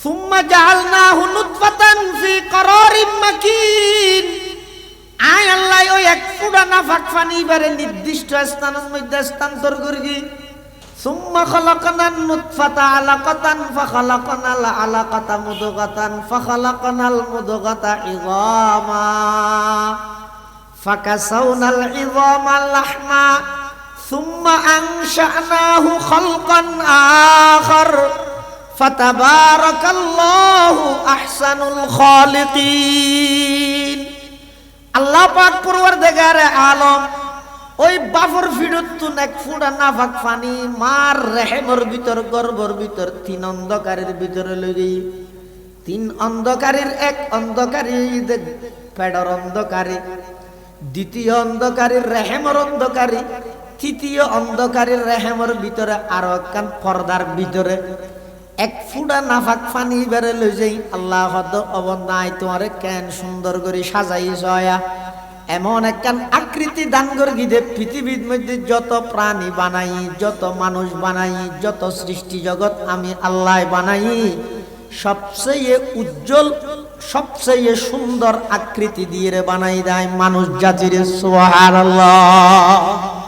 সুম্মা জাআলনাহু নুতফাতান ফি করারিম মাকিন। আয় আল্লাহ ওই এক ফুটা নাফাক পানি এবারে নির্দিষ্ট স্থানের মধ্যে স্থানান্তর করি। সুম্মা খালাকনান নুতফাতা আলাকাতান ফাখালাকনাল আলাকাতা মুদগাতান ফাখালাকনাল মুদগাতা ইযামা ফাকাসাউনাল ইযামা লাহমা সুম্মা আনশানাহু খালকান আখার ফাতাবারাকাল্লাহু আহসানুল খালিকিন। আল্লাহ পাক পরওয়ারদিগারে আলম ওই বাফর ফিরতুন এক ফুটা নাফাক পানি মার রেহেমর ভিতর গর্ভর ভিতর তিন অন্ধকারের ভিতরে লই। তিন অন্ধকারের এক অন্ধকারী পেডর অন্ধকারী, দ্বিতীয় অন্ধকারের রেহেমর অন্ধকারী, তৃতীয় অন্ধকারের রেহেমর ভিতরে আরো একখান পর্দার ভিতরে এক ফুটা নাফাক পানি বেড়ে লই যাই। আল্লাহ হদ অবন্যায় তোমারে কেন সুন্দর করে সাজাই জয়া এমন একখান আকৃতি দান করে গিয়ে পৃথিবীর মধ্যে যত প্রাণী বানাই, যত মানুষ বানাই, যত সৃষ্টি জগৎ আমি আল্লাহ বানাই, সবচেয়ে উজ্জ্বল সবচেয়ে সুন্দর আকৃতি দিয়ে বানাই দেয় মানুষ জাতির। সুবহানাল্লাহ।